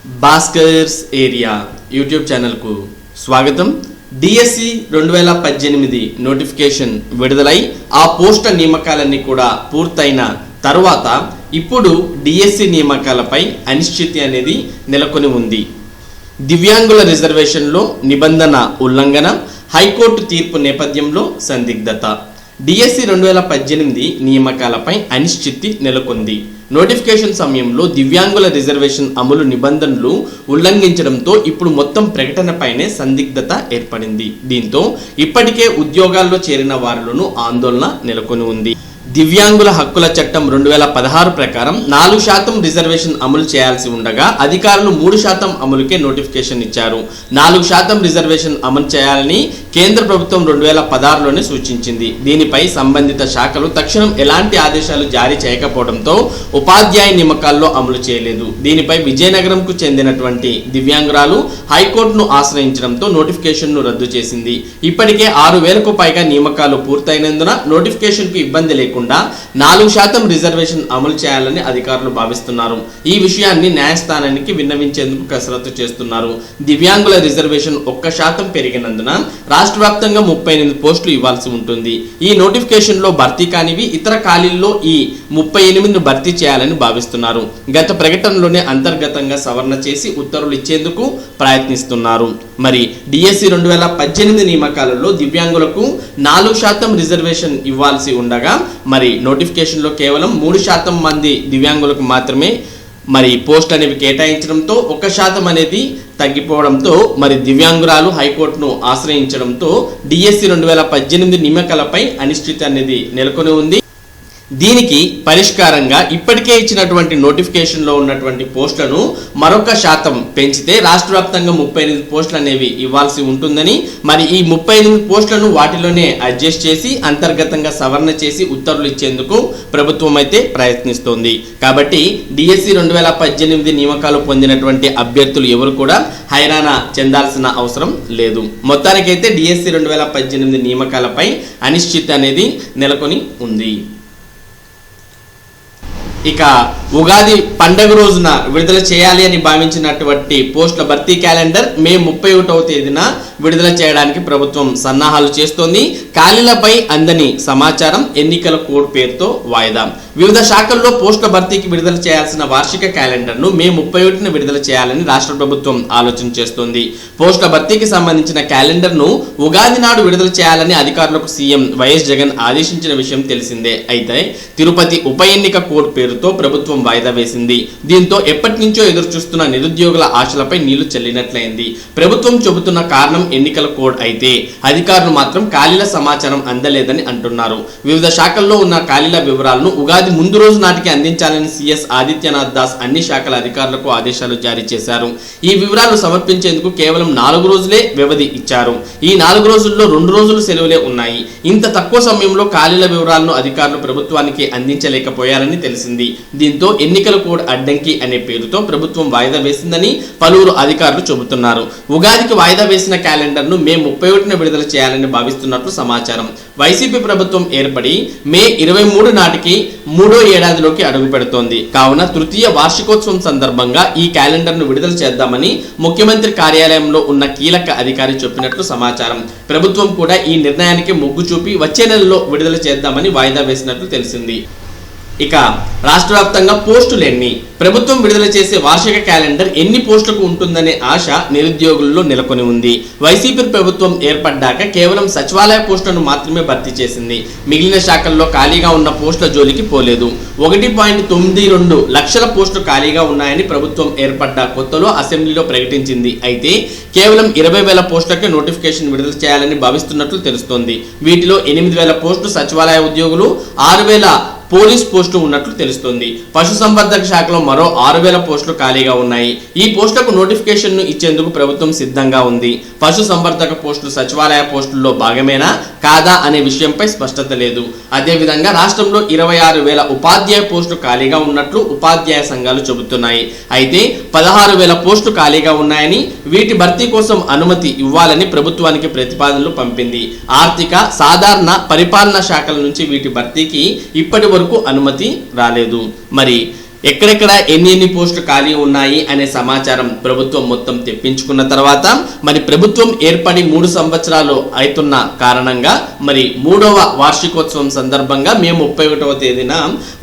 Bhaskar's area YouTube ఛానల్కు స్వాగతం. DSC 2018 notification విడుదలై ఆ పోస్టుల నియామకాలన్నీ కూడా పూర్తయిన తర్వాత ఇప్పుడు డిఎస్సి నియామకాలపై అనిశ్చితి అనేది నెలకొని ఉంది. దివ్యాంగుల రిజర్వేషన్లో నిబంధన ఉల్లంఘన, హైకోర్టు తీర్పు నేపథ్యంలో సందిగ్ధత. డిఎస్సి 2018 నియామకాలపై అనిశ్చితి నెలకొంది. నోటిఫికేషన్ సమయంలో దివ్యాంగుల రిజర్వేషన్ అమలు నిబంధనలు ఉల్లంఘించడంతో ఇప్పుడు మొత్తం ప్రకటనపైనే సందిగ్ధత ఏర్పడింది. దీంతో ఇప్పటికే ఉద్యోగాల్లో చేరిన వారిలోనూ ఆందోళన నెలకొని ఉంది. దివ్యాంగుల హక్కుల చట్టం 2016 ప్రకారం 4% రిజర్వేషన్ అమలు చేయాల్సి ఉండగా అధికారులు 3% అమలుకే నోటిఫికేషన్ ఇచ్చారు. 4% రిజర్వేషన్ అమలు చేయాలని కేంద్ర ప్రభుత్వం 2016లోనే సూచించింది. దీనిపై సంబంధిత శాఖలు తక్షణం ఎలాంటి ఆదేశాలు జారీ చేయకపోవడంతో ఉపాధ్యాయ నియామకాల్లో అమలు చేయలేదు. దీనిపై విజయనగరంకు చెందినటువంటి దివ్యాంగురాలు హైకోర్టును ఆశ్రయించడంతో నోటిఫికేషన్ను రద్దు చేసింది. ఇప్పటికే 6,000కు పైగా నియామకాలు పూర్తయినందున నోటిఫికేషన్కు ఇబ్బంది లేకుండా 4% రిజర్వేషన్ అమలు చేయాలని అధికారులు భావిస్తున్నారు. ఈ విషయాన్ని న్యాయస్థానానికి విన్నవించేందుకు కసరత్తు చేస్తున్నారు. దివ్యాంగుల రిజర్వేషన్ 1% పెరిగినందున రాష్ట్ర వ్యాప్తంగా 38 పోస్టులు ఇవ్వాల్సి ఉంటుంది. ఈ నోటిఫికేషన్లో భర్తీ కానివి ఇతర ఖాళీల్లో ఈ 38 భర్తీ చేయాలని భావిస్తున్నారు. గత ప్రకటనలోనే అంతర్గతంగా సవరణ చేసి ఉత్తర్వులు ఇచ్చేందుకు ప్రయత్నిస్తున్నారు. మరి డిఎస్సి 2018 నియామకాలలో దివ్యాంగులకు 4% రిజర్వేషన్ ఇవ్వాల్సి ఉండగా మరి నోటిఫికేషన్లో కేవలం 3% మంది దివ్యాంగులకు మాత్రమే మరి పోస్ట్ అనేవి కేటాయించడంతో 1% అనేది తగ్గిపోవడంతో మరి దివ్యాంగురాలు హైకోర్టును ఆశ్రయించడంతో డిఎస్సి 2018 నియామకాలపై అనిశ్చితి అనేది నెలకొని ఉంది. దీనికి పరిష్కారంగా ఇప్పటికే ఇచ్చినటువంటి నోటిఫికేషన్లో ఉన్నటువంటి పోస్టులను మరొక 1% పెంచితే రాష్ట్ర వ్యాప్తంగా 38 పోస్టులు అనేవి ఇవ్వాల్సి ఉంటుందని, మరి ఈ 38 పోస్టులను వాటిలోనే అడ్జస్ట్ చేసి అంతర్గతంగా సవరణ చేసి ఉత్తర్వులు ఇచ్చేందుకు ప్రభుత్వం అయితే ప్రయత్నిస్తోంది. కాబట్టి డిఎస్సి 2018 నియామకాలు పొందినటువంటి అభ్యర్థులు ఎవరు కూడా హైరాణ చెందాల్సిన అవసరం లేదు. మొత్తానికైతే డిఎస్సి 2018 నియామకాలపై అనిశ్చితి అనేది నెలకొని ఉంది. ఇక ఉగాది పండుగ రోజున విడుదల చేయాలి అని భావించినటువంటి పోస్టుల భర్తీ క్యాలెండర్ మే 31వ తేదీన విడుదల చేయడానికి ప్రభుత్వం సన్నాహాలు చేస్తోంది. ఖాళీలపై అందని సమాచారం ఎన్నికల కోడ్ పేరుతో వాయిదా. వివిధ శాఖల్లో పోస్టుల భర్తీకి విడుదల చేయాల్సిన వార్షిక క్యాలెండర్ను మే 31న విడుదల చేయాలని రాష్ట్ర ప్రభుత్వం ఆలోచన చేస్తోంది. పోస్టుల భర్తీకి సంబంధించిన క్యాలెండర్ను ఉగాది నాడు విడుదల చేయాలని అధికారులకు సీఎం వైఎస్ జగన్ ఆదేశించిన విషయం తెలిసిందే. అయితే తిరుపతి ఉప ఎన్నిక కోడ్ పేరుతో ప్రభుత్వం వాయిదా వేసింది. దీంతో ఎప్పటి నుంచో ఎదురు చూస్తున్న నిరుద్యోగుల ఆశలపై నీళ్లు చల్లినట్లయింది. ప్రభుత్వం చెబుతున్న కారణం ఎన్నికల కోడ్ అయితే అధికారులు మాత్రం ఖాళీల సమాచారం అందలేదని అంటున్నారు. వివిధ శాఖల్లో ఉన్న ఖాళీల వివరాలను ఉగాది ముందు రోజు నాటికి అందించాలని సిఎస్ ఆదిత్యనాథ్ దాస్ అన్ని శాఖల అధికారులకు ఆదేశాలు జారీ చేశారు. ఈ వివరాలు సమర్పించేందుకు కేవలం 4 రోజులే వ్యవధి ఇచ్చారు. ఈ 4 రోజుల్లో 2 రోజులు సెలవులే ఉన్నాయి. ఇంత తక్కువ సమయంలో ఖాళీల వివరాలను అధికారులు ప్రభుత్వానికి అందించలేకపోయారని తెలిసింది. దీంతో ఎన్నికల కోడ్ అడ్డంకి అనే పేరుతో ప్రభుత్వం వాయిదా వేసిందని పలువురు అధికారులు చెబుతున్నారు. ఉగాదికి వాయిదా వేసిన క్యాలెండర్ను మే 31న విడుదల చేయాలని భావిస్తున్నట్లు సమాచారం. వైసీపీ ప్రభుత్వం ఏర్పడి మే 23 నాటికి 3వ ఏడాదిలోకి అడుగు పెడుతోంది. కావున తృతీయ వార్షికోత్సవం సందర్భంగా ఈ క్యాలెండర్ను విడుదల చేద్దామని ముఖ్యమంత్రి కార్యాలయంలో ఉన్న కీలక అధికారి చెప్పినట్లు సమాచారం. ప్రభుత్వం కూడా ఈ నిర్ణయానికి మొగ్గు చూపి వచ్చే నెలలో విడుదల చేద్దామని వాయిదా వేసినట్లు తెలిసింది. ఇక రాష్ట్ర వ్యాప్తంగా పోస్టులు ఎన్ని, ప్రభుత్వం విడుదల చేసే వార్షిక క్యాలెండర్ ఎన్ని పోస్టులకు ఉంటుందనే ఆశ నిరుద్యోగుల్లో నెలకొని ఉంది. వైసీపీ ప్రభుత్వం ఏర్పడ్డాక కేవలం సచివాలయ పోస్టులను మాత్రమే భర్తీ చేసింది. మిగిలిన శాఖల్లో ఖాళీగా ఉన్న పోస్టుల జోలికి పోలేదు. 1.92 లక్షల పోస్టులు ఖాళీగా ఉన్నాయని ప్రభుత్వం ఏర్పడ్డ కొత్తలో అసెంబ్లీలో ప్రకటించింది. అయితే కేవలం 20,000 పోస్టులకే నోటిఫికేషన్ విడుదల చేయాలని భావిస్తున్నట్లు తెలుస్తోంది. వీటిలో 8,000 పోస్టులు సచివాలయ ఉద్యోగులు, 6,000 పోలీస్ పోస్టులు ఉన్నట్లు తెలుస్తుంది. పశుసంవర్ధక శాఖలో మరో 6,000 పోస్టులు ఖాళీగా ఉన్నాయి. ఈ పోస్టులకు నోటిఫికేషన్ను ఇచ్చేందుకు ప్రభుత్వం సిద్ధంగా ఉంది. పశుసంవర్ధక పోస్టులు సచివాలయ పోస్టుల్లో భాగమేనా కాదా అనే విషయంపై స్పష్టత లేదు. అదేవిధంగా రాష్ట్రంలో 26,000 ఉపాధ్యాయ పోస్టులు ఖాళీగా ఉన్నట్లు ఉపాధ్యాయ సంఘాలు చెబుతున్నాయి. అయితే 16,000 పోస్టులు ఖాళీగా ఉన్నాయని, వీటి భర్తీ కోసం అనుమతి ఇవ్వాలని ప్రభుత్వానికి ప్రతిపాదనలు పంపింది. ఆర్థిక, సాధారణ, పరిపాలనా శాఖల నుంచి వీటి భర్తీకి ఇప్పటి వరకు అనుమతి రాలేదు. మరి ఎక్కడెక్కడ ఎన్ని పోస్టులు ఖాళీ ఉన్నాయి అనే సమాచారం ప్రభుత్వం మొత్తం తెప్పించుకున్న తర్వాత మరి ప్రభుత్వం ఏర్పడి 3 సంవత్సరాలు అవుతున్న కారణంగా మరి 3వ వార్షికోత్సవం సందర్భంగా మే 31వ తేదీన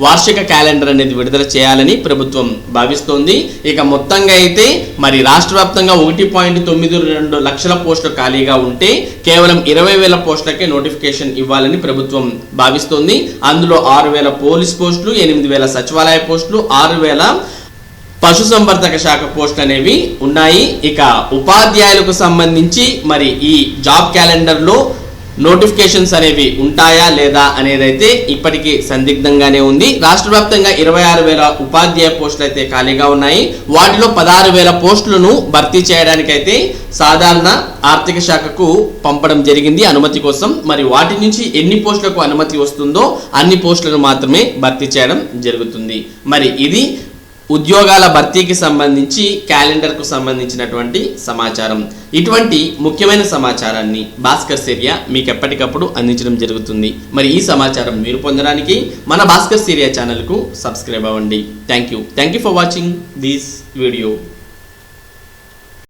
వార్షిక క్యాలెండర్ అనేది విడుదల చేయాలని ప్రభుత్వం భావిస్తోంది. ఇక మొత్తంగా అయితే మరి రాష్ట్ర వ్యాప్తంగా 1.92 లక్షల పోస్టులు ఖాళీగా ఉంటే కేవలం 20,000 పోస్టులకే నోటిఫికేషన్ ఇవ్వాలని ప్రభుత్వం భావిస్తోంది. అందులో 6,000 పోలీస్ పోస్టులు, 8,000 సచివాలయ పోస్టులు, 6,000 పశుసంవర్ధక శాఖ పోస్టులు అనేవి ఉన్నాయి. ఇక ఉపాధ్యాయులకు సంబంధించి మరి ఈ జాబ్ క్యాలెండర్లో నోటిఫికేషన్స్ అనేవి ఉంటాయా లేదా అనేదైతే ఇప్పటికీ సందిగ్ధంగానే ఉంది. రాష్ట్ర వ్యాప్తంగా 26,000 ఉపాధ్యాయ పోస్టులు అయితే ఖాళీగా ఉన్నాయి. వాటిలో 16,000 పోస్టులను భర్తీ చేయడానికైతే సాధారణ ఆర్థిక శాఖకు పంపడం జరిగింది అనుమతి కోసం. మరి వాటి నుంచి ఎన్ని పోస్టులకు అనుమతి వస్తుందో అన్ని పోస్టులను మాత్రమే భర్తీ చేయడం జరుగుతుంది. మరి ఇది ఉద్యోగాల భర్తీకి సంబంధించి క్యాలెండర్కు సంబంధించినటువంటి సమాచారం. ఇటువంటి ముఖ్యమైన సమాచారాన్ని భాస్కర్స్ ఏరియా మీకు ఎప్పటికప్పుడు అందించడం జరుగుతుంది. మరి ఈ సమాచారం మీరు పొందడానికి మన భాస్కర్స్ ఏరియా ఛానల్కు సబ్స్క్రైబ్ అవ్వండి. Thank you for watching this video.